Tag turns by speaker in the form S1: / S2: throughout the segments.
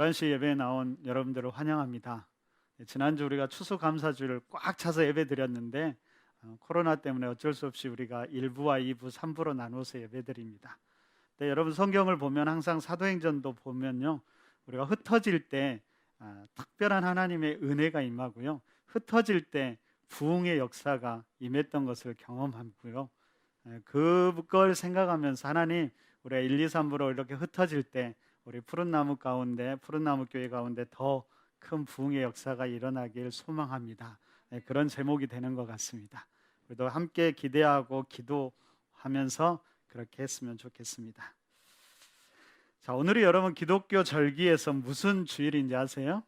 S1: 11시 예배에 나온 여러분들을 환영합니다. 지난주 우리가 추수감사주를 꽉 차서 예배 드렸는데 코로나 때문에 어쩔 수 없이 우리가 1부와 2부, 3부로 나누어서 예배 드립니다. 네, 여러분 성경을 보면 항상 사도행전도 보면요, 우리가 흩어질 때 특별한 하나님의 은혜가 임하고요, 흩어질 때 부흥의 역사가 임했던 것을 경험하고요, 그걸 생각하면서 하나님, 우리가 1, 2, 3부로 이렇게 흩어질 때 우리 푸른 나무 가운데, 푸른 나무 교회 가운데 더 큰 부흥의 역사가 일어나길 소망합니다. 그런 제목이 되는 것 같습니다. 우리도 함께 기대하고 기도하면서 그렇게 했으면 좋겠습니다. 자, 오늘이 여러분 기독교 절기에서 무슨 주일인지 아세요?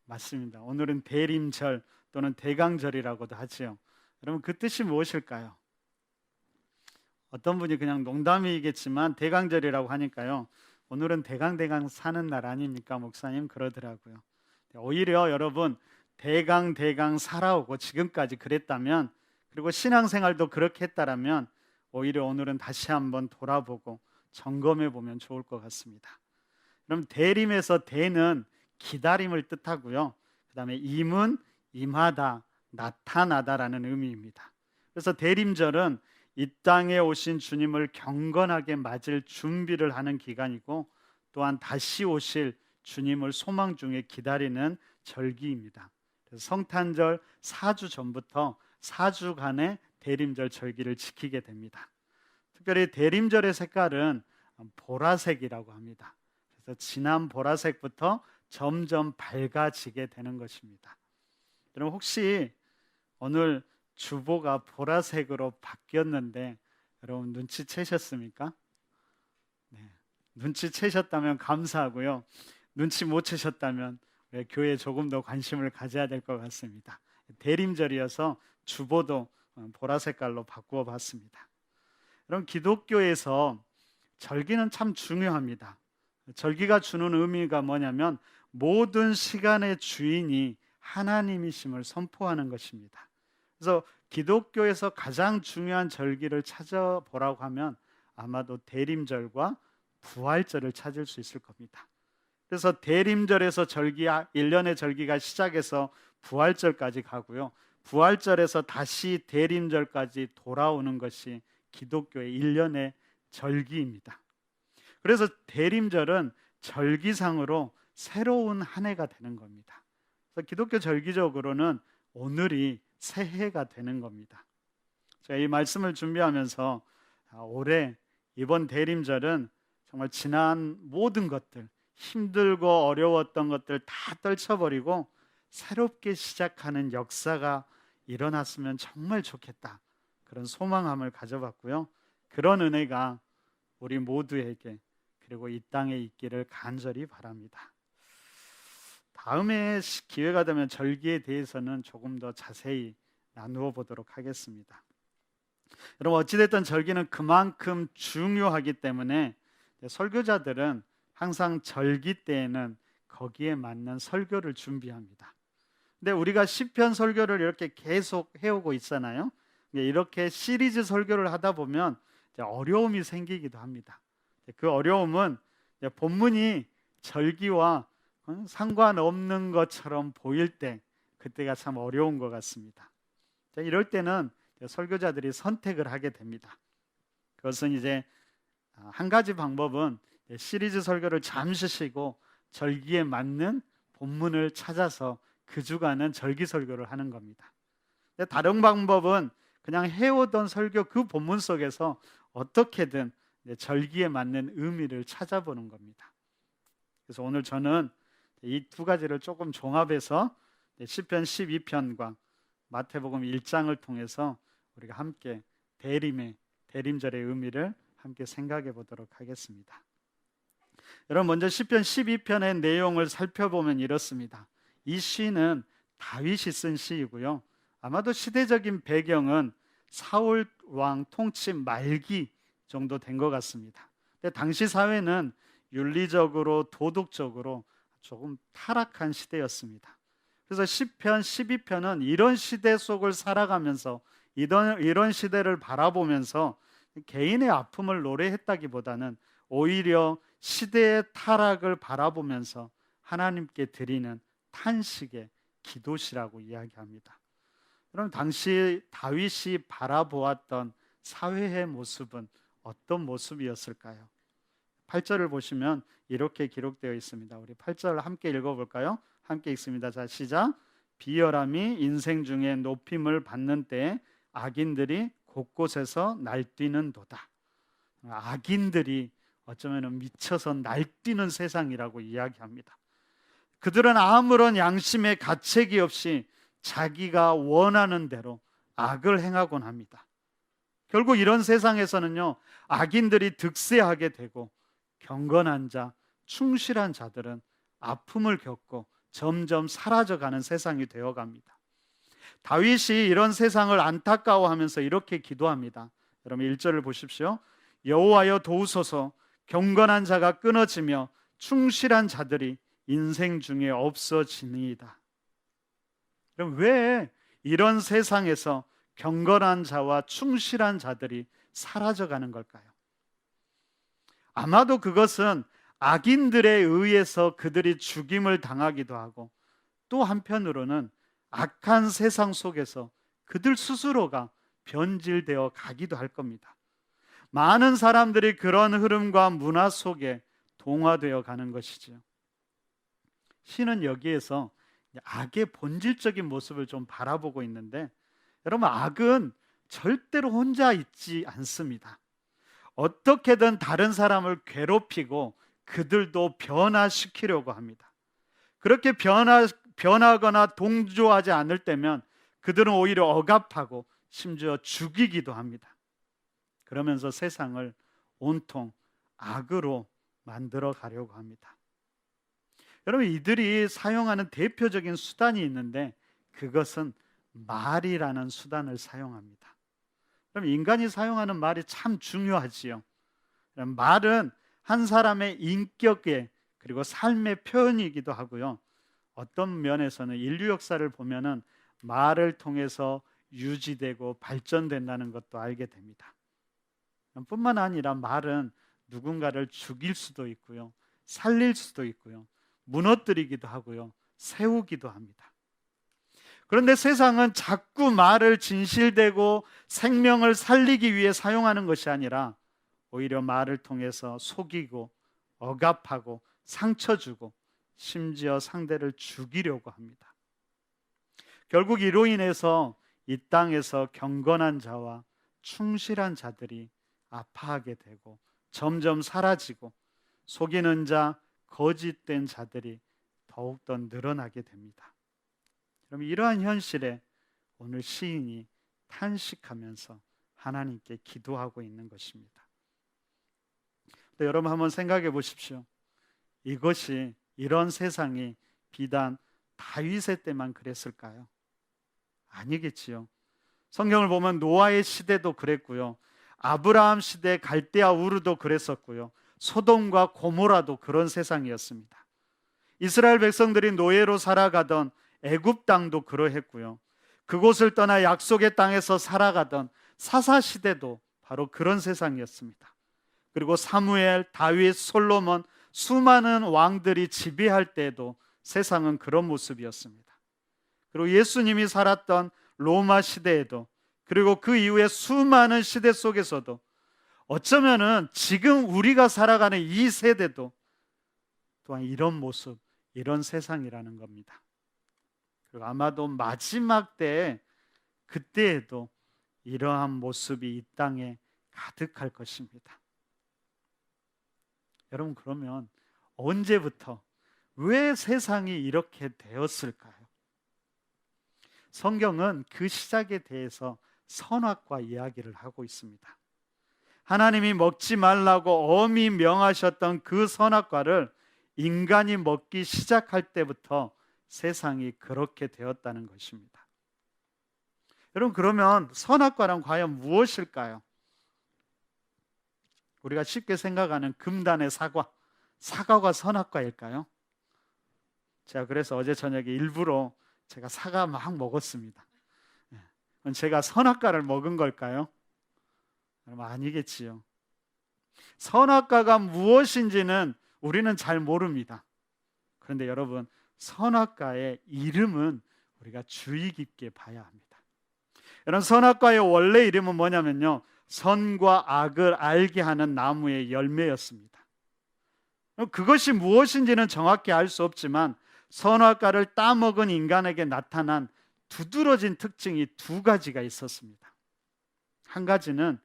S1: 맞습니다. 오늘은 대림절 또는 대강절이라고도 하지요. 여러분 그 뜻이 무엇일까요? 어떤 분이 그냥 농담이겠지만 대강절이라고 하니까요, 오늘은 대강 사는 날 아닙니까 목사님? 그러더라고요. 오히려 여러분 대강 살아오고 지금까지 그랬다면, 그리고 신앙생활도 그렇게 했다라면 오히려 오늘은 다시 한번 돌아보고 점검해 보면 좋을 것 같습니다. 그럼 대림에서 대는 기다림을 뜻하고요, 그 다음에 임은 임하다, 나타나다라는 의미입니다. 그래서 대림절은 이 땅에 오신 주님을 경건하게 맞을 준비를 하는 기간이고, 또한 다시 오실 주님을 소망 중에 기다리는 절기입니다. 그래서 성탄절 4주 전부터 4주간의 대림절 절기를 지키게 됩니다. 특별히 대림절의 색깔은 보라색이라고 합니다. 그래서 진한 보라색부터 점점 밝아지게 되는 것입니다. 여러분 혹시 오늘 주보가 보라색으로 바뀌었는데 여러분 눈치채셨습니까? 네, 눈치채셨다면 감사하고요, 눈치 못 채셨다면 교회에 조금 더 관심을 가져야 될 것 같습니다. 대림절이어서 주보도 보라색깔로 바꾸어 봤습니다. 그럼 기독교에서 절기는 참 중요합니다. 절기가 주는 의미가 뭐냐면 모든 시간의 주인이 하나님이심을 선포하는 것입니다. 그래서 기독교에서 가장 중요한 절기를 찾아보라고 하면 아마도 대림절과 부활절을 찾을 수 있을 겁니다. 그래서 대림절에서 절기, 1년의 절기가 시작해서 부활절까지 가고요, 부활절에서 다시 대림절까지 돌아오는 것이 기독교의 1년의 절기입니다. 그래서 대림절은 절기상으로 새로운 한 해가 되는 겁니다. 그래서 기독교 절기적으로는 오늘이 새해가 되는 겁니다. 제가 이 말씀을 준비하면서 올해 이번 대림절은 정말 지난 모든 것들, 힘들고 어려웠던 것들 다 떨쳐버리고 새롭게 시작하는 역사가 일어났으면 정말 좋겠다, 그런 소망함을 가져봤고요, 그런 은혜가 우리 모두에게 그리고 이 땅에 있기를 간절히 바랍니다. 다음에 기회가 되면 절기에 대해서는 조금 더 자세히 나누어 보도록 하겠습니다. 여러분 어찌됐든 절기는 그만큼 중요하기 때문에 설교자들은 항상 절기 때에는 거기에 맞는 설교를 준비합니다. 근데 우리가 시편 설교를 이렇게 계속 해오고 있잖아요. 이렇게 시리즈 설교를 하다 보면 어려움이 생기기도 합니다. 그 어려움은 본문이 절기와 상관없는 것처럼 보일 때, 그때가 참 어려운 것 같습니다. 이럴 때는 설교자들이 선택을 하게 됩니다. 그것은 이제 한 가지 방법은 시리즈 설교를 잠시 쉬고 절기에 맞는 본문을 찾아서 그 주간은 절기 설교를 하는 겁니다. 다른 방법은 그냥 해오던 설교 그 본문 속에서 어떻게든 절기에 맞는 의미를 찾아보는 겁니다. 그래서 오늘 저는 이 두 가지를 조금 종합해서 시편 12편과 마태복음 1장을 통해서 우리가 함께 대림절의 의미를 함께 생각해 보도록 하겠습니다. 여러분 먼저 시편 12편의 내용을 살펴보면 이렇습니다. 이 시는 다윗이 쓴 시이고요, 아마도 시대적인 배경은 사울 왕 통치 말기 정도 된 것 같습니다. 근데 당시 사회는 윤리적으로 도덕적으로 조금 타락한 시대였습니다. 그래서 시편 12편은 이런 시대 속을 살아가면서 이런 시대를 바라보면서 개인의 아픔을 노래했다기보다는 오히려 시대의 타락을 바라보면서 하나님께 드리는 탄식의 기도시라고 이야기합니다. 그럼 당시 다윗이 바라보았던 사회의 모습은 어떤 모습이었을까요? 8절을 보시면 이렇게 기록되어 있습니다. 우리 8절 함께 읽어볼까요? 함께 읽습니다. 자, 시작. 비열함이 인생 중에 높임을 받는 때에 악인들이 곳곳에서 날뛰는도다. 악인들이 어쩌면 미쳐서 날뛰는 세상이라고 이야기합니다. 그들은 아무런 양심의 가책이 없이 자기가 원하는 대로 악을 행하곤 합니다. 결국 이런 세상에서는요, 악인들이 득세하게 되고 경건한 자, 충실한 자들은 아픔을 겪고 점점 사라져가는 세상이 되어갑니다. 다윗이 이런 세상을 안타까워하면서 이렇게 기도합니다. 여러분 1절을 보십시오. 여호와여 도우소서. 경건한 자가 끊어지며 충실한 자들이 인생 중에 없어지니이다. 그럼 왜 이런 세상에서 경건한 자와 충실한 자들이 사라져가는 걸까요? 아마도 그것은 악인들에 의해서 그들이 죽임을 당하기도 하고, 또 한편으로는 악한 세상 속에서 그들 스스로가 변질되어 가기도 할 겁니다. 많은 사람들이 그런 흐름과 문화 속에 동화되어 가는 것이죠. 시는 여기에서 악의 본질적인 모습을 좀 바라보고 있는데, 여러분 악은 절대로 혼자 있지 않습니다. 어떻게든 다른 사람을 괴롭히고 그들도 변화시키려고 합니다. 그렇게 변하거나 동조하지 않을 때면 그들은 오히려 억압하고 심지어 죽이기도 합니다. 그러면서 세상을 온통 악으로 만들어 가려고 합니다. 여러분 이들이 사용하는 대표적인 수단이 있는데 그것은 말이라는 수단을 사용합니다. 그럼 인간이 사용하는 말이 참 중요하지요. 말은 한 사람의 인격의 그리고 삶의 표현이기도 하고요. 어떤 면에서는 인류 역사를 보면은 말을 통해서 유지되고 발전된다는 것도 알게 됩니다. 뿐만 아니라 말은 누군가를 죽일 수도 있고요, 살릴 수도 있고요, 무너뜨리기도 하고요, 세우기도 합니다. 그런데 세상은 자꾸 말을 진실되고 생명을 살리기 위해 사용하는 것이 아니라 오히려 말을 통해서 속이고 억압하고 상처 주고 심지어 상대를 죽이려고 합니다. 결국 이로 인해서 이 땅에서 경건한 자와 충실한 자들이 아파하게 되고 점점 사라지고 속이는 자, 거짓된 자들이 더욱더 늘어나게 됩니다. 그럼 이러한 현실에 오늘 시인이 탄식하면서 하나님께 기도하고 있는 것입니다. 근데 여러분 한번 생각해 보십시오. 이런 세상이 비단 다윗의 때만 그랬을까요? 아니겠지요. 성경을 보면 노아의 시대도 그랬고요, 아브라함 시대 갈대아 우르도 그랬었고요, 소돔과 고모라도 그런 세상이었습니다. 이스라엘 백성들이 노예로 살아가던 애굽 땅도 그러했고요, 그곳을 떠나 약속의 땅에서 살아가던 사사 시대도 바로 그런 세상이었습니다. 그리고 사무엘, 다윗, 솔로몬 수많은 왕들이 지배할 때에도 세상은 그런 모습이었습니다. 그리고 예수님이 살았던 로마 시대에도, 그리고 그 이후에 수많은 시대 속에서도 어쩌면은 지금 우리가 살아가는 이 세대도 또한 이런 모습, 이런 세상이라는 겁니다. 그리고 아마도 마지막 때에 그때에도 이러한 모습이 이 땅에 가득할 것입니다. 여러분 그러면 언제부터 왜 세상이 이렇게 되었을까요? 성경은 그 시작에 대해서 선악과 이야기를 하고 있습니다. 하나님이 먹지 말라고 엄히 명하셨던 그 선악과를 인간이 먹기 시작할 때부터 세상이 그렇게 되었다는 것입니다. 여러분 그러면 선악과란 과연 무엇일까요? 우리가 쉽게 생각하는 금단의 사과가 선악과일까요? 제가 그래서 어제 저녁에 일부러 제가 사과 막 먹었습니다. 제가 선악과를 먹은 걸까요? 여러분 아니겠지요. 선악과가 무엇인지는 우리는 잘 모릅니다. 그런데 여러분, 선악과의 이름은 우리가 주의 깊게 봐야 합니다. 여러분, 선악과의 원래 이름은 뭐냐면요, 선과 악을 알게 하는 나무의 열매였습니다. 그것이 무엇인지는 정확히 알 수 없지만 선악과를 따먹은 인간에게 나타난 두드러진 특징이 두 가지가 있었습니다. 한 가지는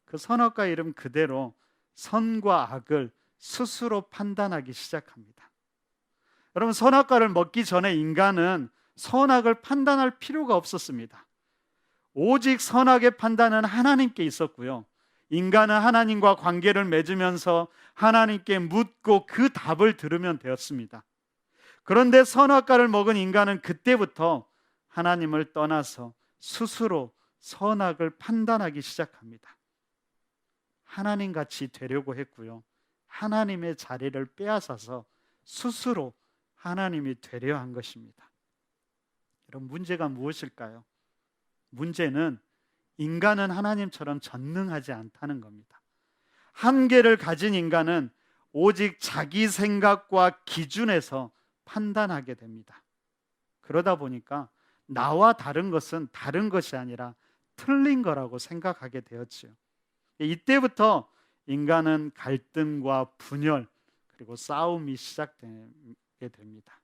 S1: 그 선악과 이름 그대로 선과 악을 스스로 판단하기 시작합니다. 여러분, 선악과를 먹기 전에 인간은 선악을 판단할 필요가 없었습니다. 오직 선악의 판단은 하나님께 있었고요, 인간은 하나님과 관계를 맺으면서 하나님께 묻고 그 답을 들으면 되었습니다. 그런데 선악과를 먹은 인간은 그때부터 하나님을 떠나서 스스로 선악을 판단하기 시작합니다. 하나님같이 되려고 했고요, 하나님의 자리를 빼앗아서 스스로 하나님이 되려 한 것입니다. 여러분, 문제가 무엇일까요? 문제는 인간은 하나님처럼 전능하지 않다는 겁니다. 한계를 가진 인간은 오직 자기 생각과 기준에서 판단하게 됩니다. 그러다 보니까 나와 다른 것은 다른 것이 아니라 틀린 거라고 생각하게 되었지요. 이때부터 인간은 갈등과 분열 그리고 싸움이 시작되게 됩니다.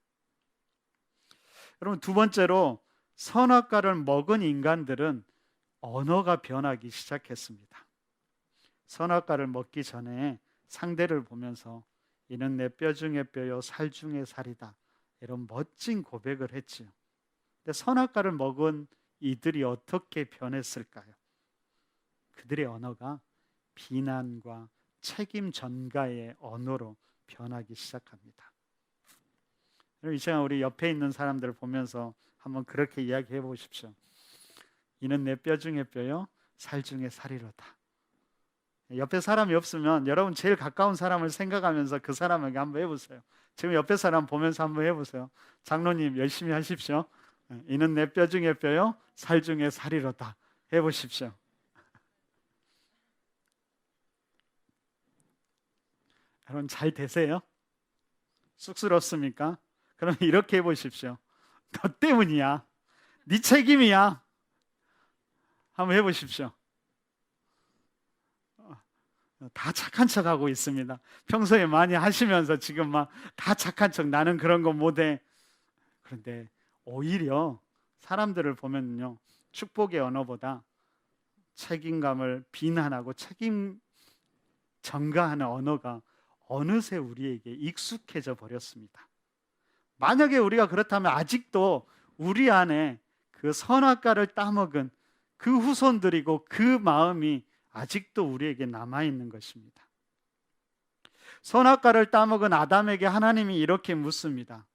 S1: 여러분, 두 번째로 선악과를 먹은 인간들은 언어가 변하기 시작했습니다. 선악과를 먹기 전에 상대를 보면서 이는 내 뼈 중에 뼈요 살 중에 살이다, 이런 멋진 고백을 했지요. 근데 선악과를 먹은 이들이 어떻게 변했을까요? 그들의 언어가 비난과 책임 전가의 언어로 변하기 시작합니다. 이 시간 우리 옆에 있는 사람들을 보면서 한번 그렇게 이야기해 보십시오. 이는 내 뼈 중에 뼈요 살 중에 살이로다. 옆에 사람이 없으면 여러분 제일 가까운 사람을 생각하면서 그 사람에게 한번 해보세요. 지금 옆에 사람 보면서 한번 해보세요. 장로님 열심히 하십시오. 이는 내 뼈 중에 뼈요 살 중에 살이로다. 해보십시오. 여러분 잘 되세요? 쑥스럽습니까? 그럼 이렇게 해보십시오. 너 때문이야. 네 책임이야. 한번 해보십시오. 다 착한 척하고 있습니다. 평소에 많이 하시면서 지금 막 다 착한 척, 나는 그런 거 못해. 그런데 오히려 사람들을 보면요, 축복의 언어보다 책임감을 비난하고 책임 전가하는 언어가 어느새 우리에게 익숙해져 버렸습니다. 만약에 우리가 그렇다면 아직도 우리 안에 그 선악과를 따먹은 그 후손들이고 그 마음이 아직도 우리에게 남아있는 것입니다. 선악과를 따먹은 아담에게 하나님이 이렇게 묻습니다.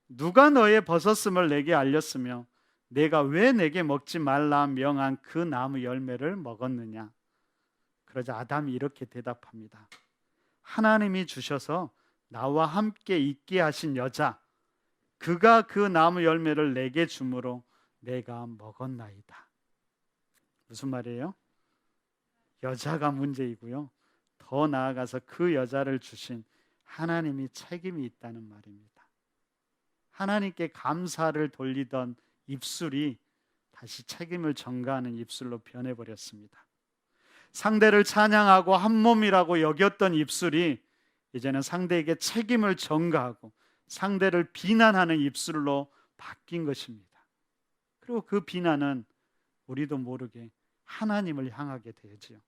S1: 누가 너의 벗었음을 내게 알렸으며 내가 왜 내게 먹지 말라 명한 그 나무 열매를 먹었느냐? 그러자 아담이 이렇게 대답합니다. 하나님이 주셔서 나와 함께 있게 하신 여자, 그가 그 나무 열매를 내게 주므로 내가 먹었나이다. 무슨 말이에요? 여자가 문제이고요, 더 나아가서 그 여자를 주신 하나님이 책임이 있다는 말입니다. 하나님께 감사를 돌리던 입술이 다시 책임을 전가하는 입술로 변해버렸습니다. 상대를 찬양하고 한 몸이라고 여겼던 입술이 이제는 상대에게 책임을 전가하고 상대를 비난하는 입술로 바뀐 것입니다. 그리고 그 비난은 우리도 모르게 하나님을 향하게 되지요.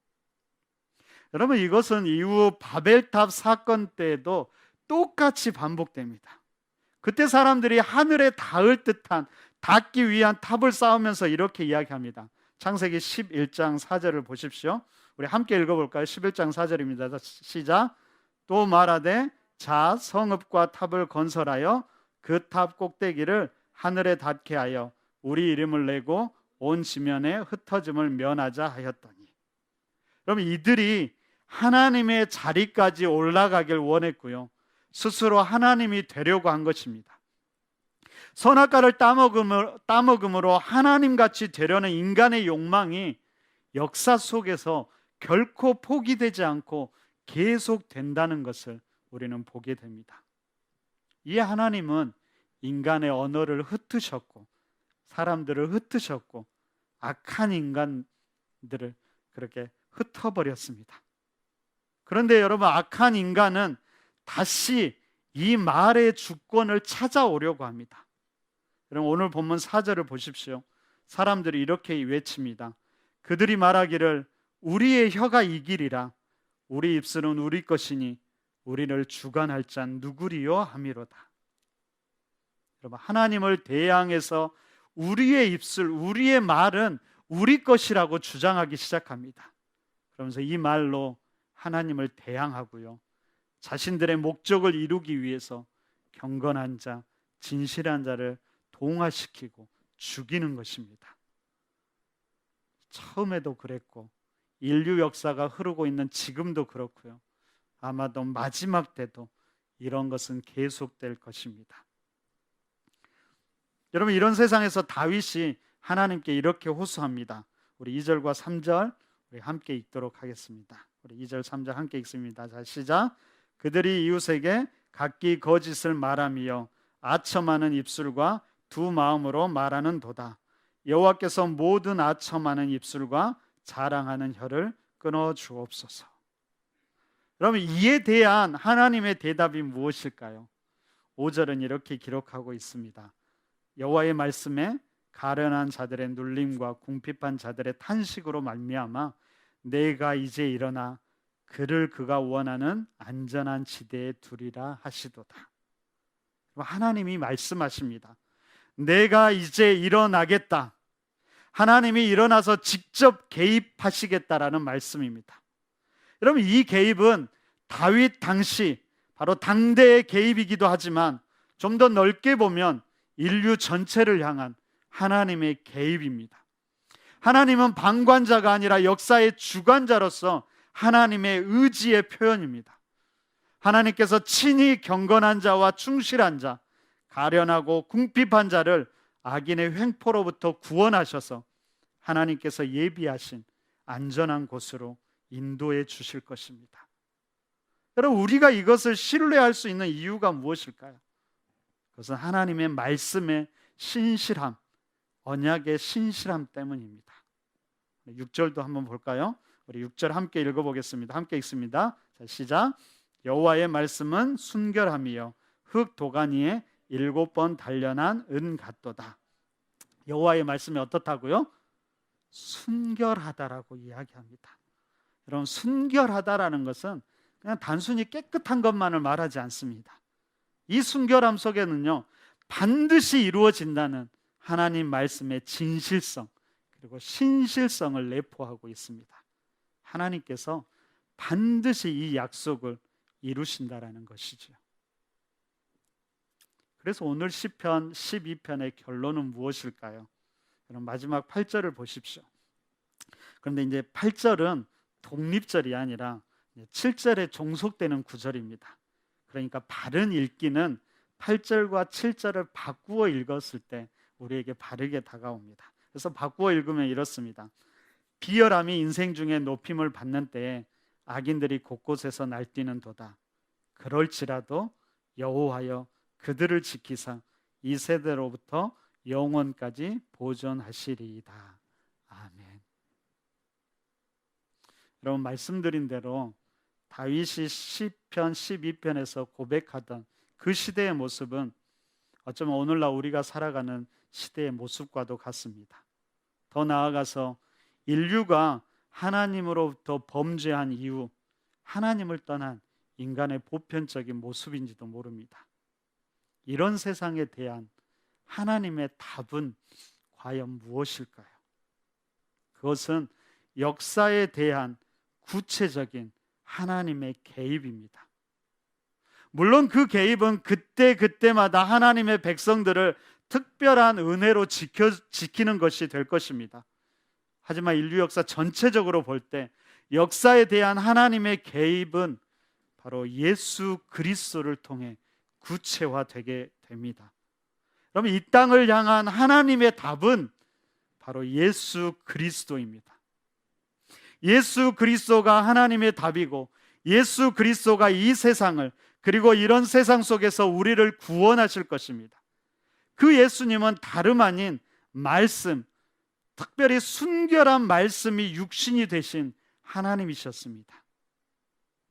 S1: 여러분, 이것은 이후 바벨탑 사건 때에도 똑같이 반복됩니다. 그때 사람들이 하늘에 닿을 듯한, 닿기 위한 탑을 쌓으면서 이렇게 이야기합니다. 창세기 11장 4절을 보십시오. 우리 함께 읽어볼까요? 11장 4절입니다. 시작. 또 말하되 자 성읍과 탑을 건설하여 그 탑 꼭대기를 하늘에 닿게 하여 우리 이름을 내고 온 지면에 흩어짐을 면하자 하였더니. 그럼 이들이 하나님의 자리까지 올라가길 원했고요, 스스로 하나님이 되려고 한 것입니다. 선악과를 따먹음으로 하나님같이 되려는 인간의 욕망이 역사 속에서 결코 포기되지 않고 계속된다는 것을 우리는 보게 됩니다. 이 하나님은 인간의 언어를 흩으셨고 사람들을 흩으셨고 악한 인간들을 그렇게 흩어버렸습니다. 그런데 여러분, 악한 인간은 다시 이 말의 주권을 찾아오려고 합니다. 여러분, 오늘 본문 4절을 보십시오. 사람들이 이렇게 외칩니다. 그들이 말하기를 우리의 혀가 이기리라. 우리 입술은 우리 것이니 우리를 주관할 자 누구리요 하미로다. 여러분, 하나님을 대항해서 우리의 입술, 우리의 말은 우리 것이라고 주장하기 시작합니다. 그러면서 이 말로 하나님을 대항하고요, 자신들의 목적을 이루기 위해서 경건한 자, 진실한 자를 동화시키고 죽이는 것입니다. 처음에도 그랬고 인류 역사가 흐르고 있는 지금도 그렇고요, 아마도 마지막 때도 이런 것은 계속될 것입니다. 여러분, 이런 세상에서 다윗이 하나님께 이렇게 호소합니다. 우리 2절과 3절 우리 함께 읽도록 하겠습니다. 우리 2절 3절 함께 읽습니다. 자, 시작. 그들이 이웃에게 각기 거짓을 말하며 아첨하는 입술과 두 마음으로 말하는 도다. 여호와께서 모든 아첨하는 입술과 자랑하는 혀를 끊어 주옵소서. 여러분, 이에 대한 하나님의 대답이 무엇일까요? 5절은 이렇게 기록하고 있습니다. 여호와의 말씀에 가련한 자들의 눌림과 궁핍한 자들의 탄식으로 말미암아 내가 이제 일어나 그를 그가 원하는 안전한 지대에 두리라 하시도다. 하나님이 말씀하십니다. 내가 이제 일어나겠다. 하나님이 일어나서 직접 개입하시겠다라는 말씀입니다. 여러분, 이 개입은 다윗 당시 바로 당대의 개입이기도 하지만 좀 더 넓게 보면 인류 전체를 향한 하나님의 개입입니다. 하나님은 방관자가 아니라 역사의 주관자로서 하나님의 의지의 표현입니다. 하나님께서 친히 경건한 자와 충실한 자, 가련하고 궁핍한 자를 악인의 횡포로부터 구원하셔서 하나님께서 예비하신 안전한 곳으로 인도해 주실 것입니다. 여러분, 우리가 이것을 신뢰할 수 있는 이유가 무엇일까요? 그것은 하나님의 말씀의 신실함, 언약의 신실함 때문입니다. 6절도 한번 볼까요? 우리 6절 함께 읽어보겠습니다. 함께 읽습니다. 자, 시작. 여호와의 말씀은 순결함이요 흙 도가니에 7번 단련한 은 같도다. 여호와의 말씀이 어떻다고요? 순결하다라고 이야기합니다. 여러분, 순결하다라는 것은 그냥 단순히 깨끗한 것만을 말하지 않습니다. 이 순결함 속에는요, 반드시 이루어진다는 하나님 말씀의 진실성 그리고 신실성을 내포하고 있습니다. 하나님께서 반드시 이 약속을 이루신다라는 것이죠. 그래서 오늘 시편 12편의 결론은 무엇일까요? 여러분, 마지막 8절을 보십시오. 그런데 이제 8절은 독립절이 아니라 7절에 종속되는 구절입니다. 그러니까 바른 읽기는 8절과 7절을 바꾸어 읽었을 때 우리에게 바르게 다가옵니다. 그래서 바꾸어 읽으면 이렇습니다. 비열함이 인생 중에 높임을 받는 때에 악인들이 곳곳에서 날뛰는 도다. 그럴지라도 여호와여 그들을 지키사 이 세대로부터 영원까지 보존하시리이다. 아멘. 여러분, 말씀드린 대로 다윗이 시편 12편에서 고백하던 그 시대의 모습은 어쩌면 오늘날 우리가 살아가는 시대의 모습과도 같습니다. 더 나아가서 인류가 하나님으로부터 범죄한 이후 하나님을 떠난 인간의 보편적인 모습인지도 모릅니다. 이런 세상에 대한 하나님의 답은 과연 무엇일까요? 그것은 역사에 대한 구체적인 하나님의 개입입니다. 물론 그 개입은 그때마다 하나님의 백성들을 특별한 은혜로 지키는 것이 될 것입니다. 하지만 인류 역사 전체적으로 볼 때 역사에 대한 하나님의 개입은 바로 예수 그리스도를 통해 구체화되게 됩니다. 그러면 이 땅을 향한 하나님의 답은 바로 예수 그리스도입니다. 예수 그리스도가 하나님의 답이고 예수 그리스도가 이 세상을, 그리고 이런 세상 속에서 우리를 구원하실 것입니다. 그 예수님은 다름 아닌 말씀, 특별히 순결한 말씀이 육신이 되신 하나님이셨습니다.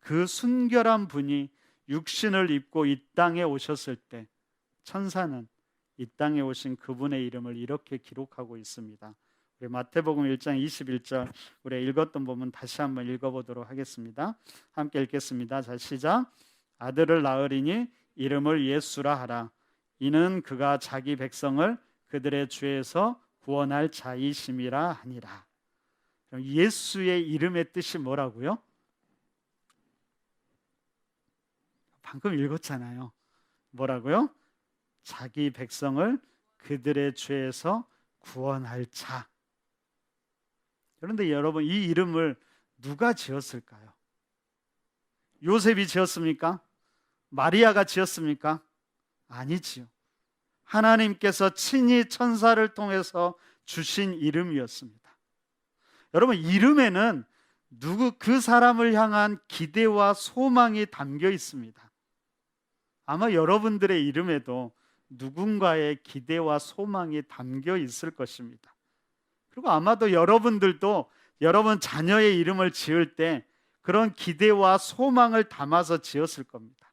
S1: 그 순결한 분이 육신을 입고 이 땅에 오셨을 때 천사는 이 땅에 오신 그분의 이름을 이렇게 기록하고 있습니다. 우리 마태복음 1장 21절 우리 읽었던 부분 다시 한번 읽어보도록 하겠습니다. 함께 읽겠습니다. 자, 시작. 아들을 낳으리니 이름을 예수라 하라. 이는 그가 자기 백성을 그들의 죄에서 구원할 자이심이라 하니라. 예수의 이름의 뜻이 뭐라고요? 방금 읽었잖아요. 뭐라고요? 자기 백성을 그들의 죄에서 구원할 자. 그런데 여러분, 이 이름을 누가 지었을까요? 요셉이 지었습니까? 마리아가 지었습니까? 아니지요. 하나님께서 친히 천사를 통해서 주신 이름이었습니다. 여러분, 이름에는 그 사람을 향한 기대와 소망이 담겨 있습니다. 아마 여러분들의 이름에도 누군가의 기대와 소망이 담겨 있을 것입니다. 그리고 아마도 여러분들도 여러분 자녀의 이름을 지을 때 그런 기대와 소망을 담아서 지었을 겁니다.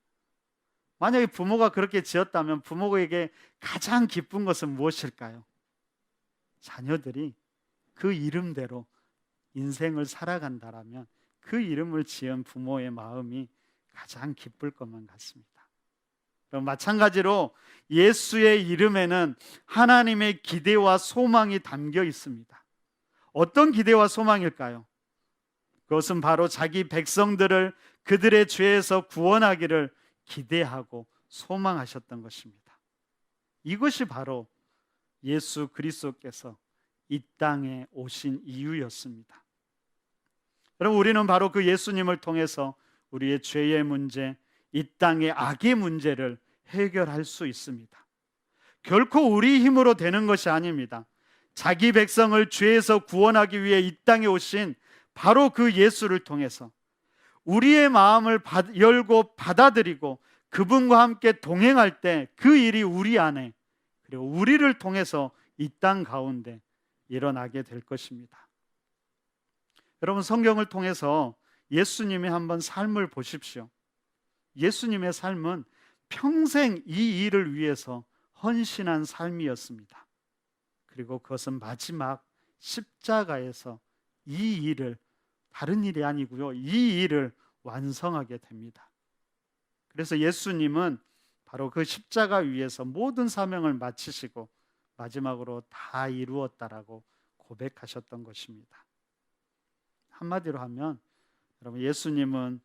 S1: 만약에 부모가 그렇게 지었다면 부모에게 가장 기쁜 것은 무엇일까요? 자녀들이 그 이름대로 인생을 살아간다라면 그 이름을 지은 부모의 마음이 가장 기쁠 것만 같습니다. 마찬가지로 예수의 이름에는 하나님의 기대와 소망이 담겨 있습니다. 어떤 기대와 소망일까요? 그것은 바로 자기 백성들을 그들의 죄에서 구원하기를 기대하고 소망하셨던 것입니다. 이것이 바로 예수 그리스도께서 이 땅에 오신 이유였습니다. 여러분, 우리는 바로 그 예수님을 통해서 우리의 죄의 문제, 이 땅의 악의 문제를 해결할 수 있습니다. 결코 우리 힘으로 되는 것이 아닙니다. 자기 백성을 죄에서 구원하기 위해 이 땅에 오신 바로 그 예수를 통해서 우리의 마음을 열고 받아들이고 그분과 함께 동행할 때 그 일이 우리 안에, 그리고 우리를 통해서 이 땅 가운데 일어나게 될 것입니다. 여러분, 성경을 통해서 예수님의 한번 삶을 보십시오. 예수님의 삶은 평생 이 일을 위해서 헌신한 삶이었습니다. 그리고 그것은 마지막 십자가에서 이 일을, 다른 일이 아니고요, 이 일을 완성하게 됩니다. 그래서 예수님은 바로 그 십자가 위에서 모든 사명을 마치시고 마지막으로 다 이루었다라고 고백하셨던 것입니다. 한마디로 하면 여러분, 예수님은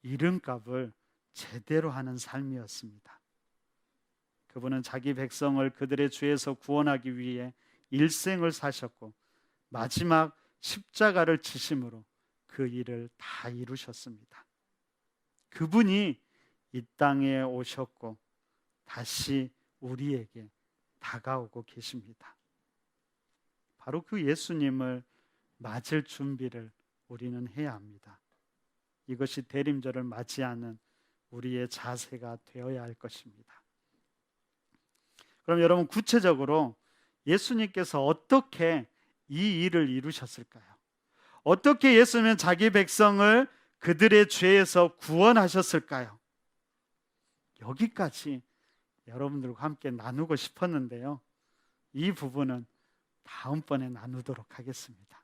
S1: 이름값을 제대로 하는 삶이었습니다. 그분은 자기 백성을 그들의 죄에서 구원하기 위해 일생을 사셨고 마지막 십자가를 지심으로 그 일을 다 이루셨습니다. 그분이 이 땅에 오셨고 다시 우리에게 다가오고 계십니다. 바로 그 예수님을 맞을 준비를 우리는 해야 합니다. 이것이 대림절을 맞이하는 우리의 자세가 되어야 할 것입니다. 그럼 여러분, 구체적으로 예수님께서 어떻게 이 일을 이루셨을까요? 어떻게 예수님은 자기 백성을 그들의 죄에서 구원하셨을까요? 여기까지 여러분들과 함께 나누고 싶었는데요, 이 부분은 다음번에 나누도록 하겠습니다.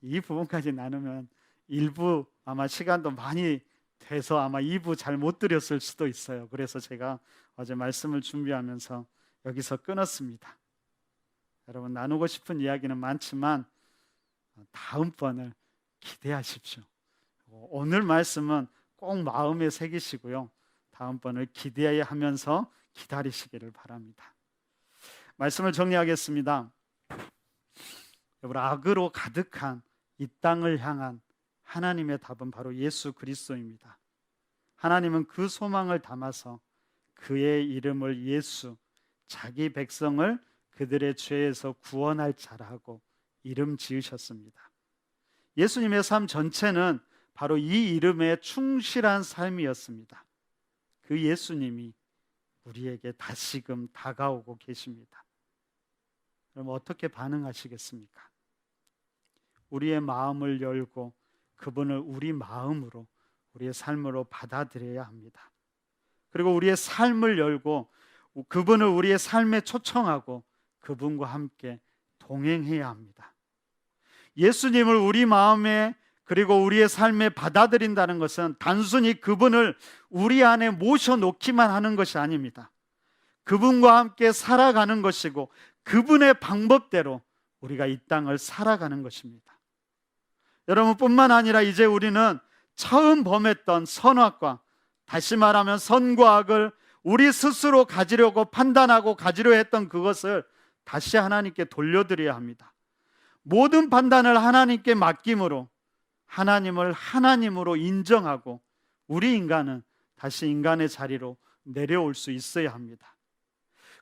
S1: 이 부분까지 나누면 일부 아마 시간도 많이 돼서 아마 2부 잘 못 드렸을 수도 있어요. 그래서 제가 어제 말씀을 준비하면서 여기서 끊었습니다. 여러분, 나누고 싶은 이야기는 많지만 다음번을 기대하십시오. 오늘 말씀은 꼭 마음에 새기시고요, 다음번을 기대하면서 기다리시기를 바랍니다. 말씀을 정리하겠습니다. 여러분, 악으로 가득한 이 땅을 향한 하나님의 답은 바로 예수 그리스도입니다. 하나님은 그 소망을 담아서 그의 이름을 예수, 자기 백성을 그들의 죄에서 구원할 자라고 이름 지으셨습니다. 예수님의 삶 전체는 바로 이 이름에 충실한 삶이었습니다. 그 예수님이 우리에게 다시금 다가오고 계십니다. 그럼 어떻게 반응하시겠습니까? 우리의 마음을 열고 그분을 우리 마음으로, 우리의 삶으로 받아들여야 합니다. 그리고 우리의 삶을 열고 그분을 우리의 삶에 초청하고 그분과 함께 동행해야 합니다. 예수님을 우리 마음에 그리고 우리의 삶에 받아들인다는 것은 단순히 그분을 우리 안에 모셔놓기만 하는 것이 아닙니다. 그분과 함께 살아가는 것이고 그분의 방법대로 우리가 이 땅을 살아가는 것입니다. 여러분뿐만 아니라 이제 우리는 처음 범했던 선악과, 다시 말하면 선과 악을 우리 스스로 가지려고 판단하고 가지려 했던 그것을 다시 하나님께 돌려드려야 합니다. 모든 판단을 하나님께 맡김으로 하나님을 하나님으로 인정하고 우리 인간은 다시 인간의 자리로 내려올 수 있어야 합니다.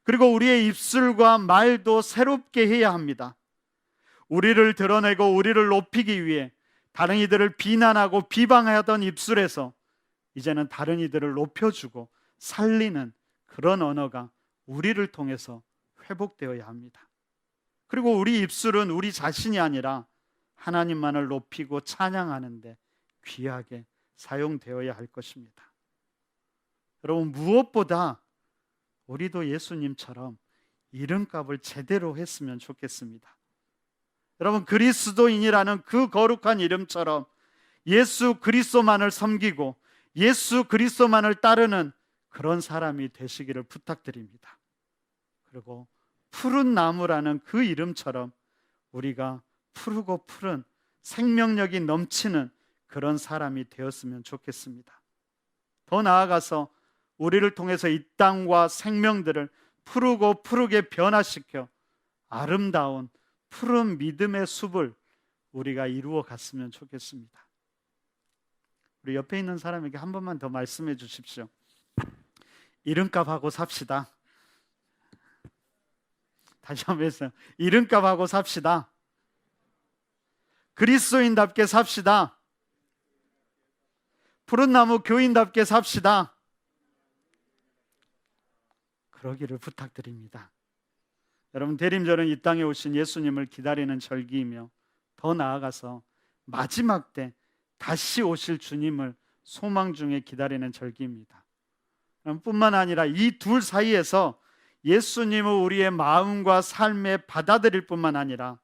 S1: 그리고 우리의 입술과 말도 새롭게 해야 합니다. 우리를 드러내고 우리를 높이기 위해 다른 이들을 비난하고 비방하던 입술에서 이제는 다른 이들을 높여주고 살리는 그런 언어가 우리를 통해서 회복되어야 합니다. 그리고 우리 입술은 우리 자신이 아니라 하나님만을 높이고 찬양하는 데 귀하게 사용되어야 할 것입니다. 여러분, 무엇보다 우리도 예수님처럼 이름값을 제대로 했으면 좋겠습니다. 여러분, 그리스도인이라는 그 거룩한 이름처럼 예수 그리스도만을 섬기고 예수 그리스도만을 따르는 그런 사람이 되시기를 부탁드립니다. 그리고 푸른 나무라는 그 이름처럼 우리가 푸르고 푸른 생명력이 넘치는 그런 사람이 되었으면 좋겠습니다. 더 나아가서 우리를 통해서 이 땅과 생명들을 푸르고 푸르게 변화시켜 아름다운 푸른 믿음의 숲을 우리가 이루어 갔으면 좋겠습니다. 우리 옆에 있는 사람에게 한 번만 더 말씀해 주십시오. 이름값하고 삽시다. 다시 한번 했어요. 이름값하고 삽시다. 그리스도인답게 삽시다. 푸른 나무 교인답게 삽시다. 그러기를 부탁드립니다. 여러분, 대림절은 이 땅에 오신 예수님을 기다리는 절기이며 더 나아가서 마지막 때 다시 오실 주님을 소망 중에 기다리는 절기입니다. 뿐만 아니라 이 둘 사이에서 예수님을 우리의 마음과 삶에 받아들일 뿐만 아니라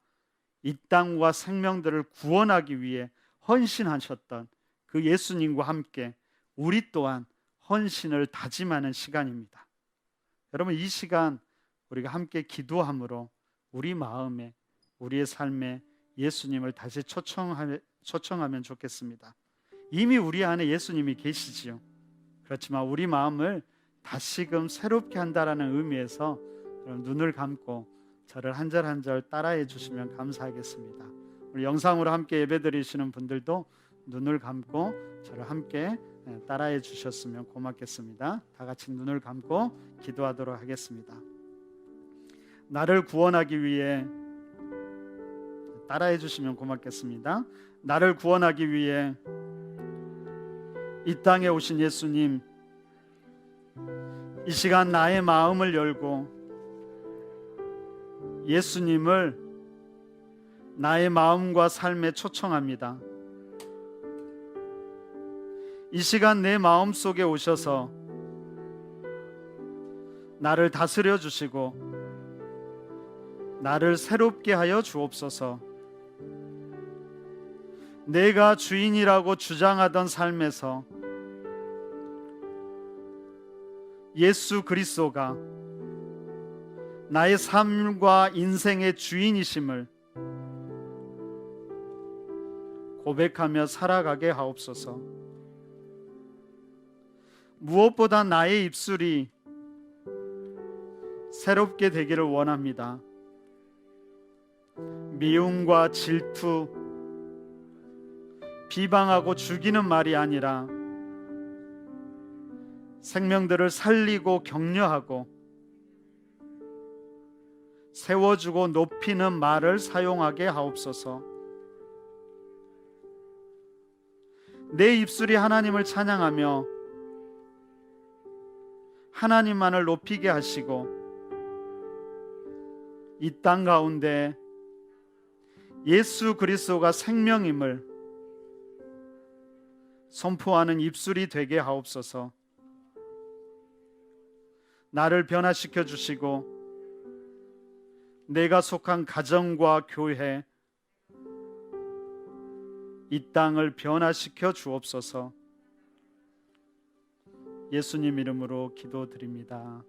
S1: 이 땅과 생명들을 구원하기 위해 헌신하셨던 그 예수님과 함께 우리 또한 헌신을 다짐하는 시간입니다. 여러분, 이 시간 우리가 함께 기도함으로 우리 마음에, 우리의 삶에 예수님을 다시 초청하면 좋겠습니다. 이미 우리 안에 예수님이 계시지요. 그렇지만 우리 마음을 다시금 새롭게 한다라는 의미에서 여러분 눈을 감고 저를 한 절 한 절 따라해 주시면 감사하겠습니다. 우리 영상으로 함께 예배드리시는 분들도 눈을 감고 저를 함께 따라해 주셨으면 고맙겠습니다. 다 같이 눈을 감고 기도하도록 하겠습니다. 나를 구원하기 위해 따라해 주시면 고맙겠습니다. 나를 구원하기 위해 이 땅에 오신 예수님, 이 시간 나의 마음을 열고 예수님을 나의 마음과 삶에 초청합니다. 이 시간 내 마음 속에 오셔서 나를 다스려 주시고 나를 새롭게 하여 주옵소서. 내가 주인이라고 주장하던 삶에서 예수 그리스도가 나의 삶과 인생의 주인이심을 고백하며 살아가게 하옵소서. 무엇보다 나의 입술이 새롭게 되기를 원합니다. 미움과 질투, 비방하고 죽이는 말이 아니라 생명들을 살리고 격려하고 세워주고 높이는 말을 사용하게 하옵소서. 내 입술이 하나님을 찬양하며 하나님만을 높이게 하시고 이 땅 가운데 예수 그리스도가 생명임을 선포하는 입술이 되게 하옵소서. 나를 변화시켜 주시고 내가 속한 가정과 교회, 이 땅을 변화시켜 주옵소서. 예수님 이름으로 기도드립니다.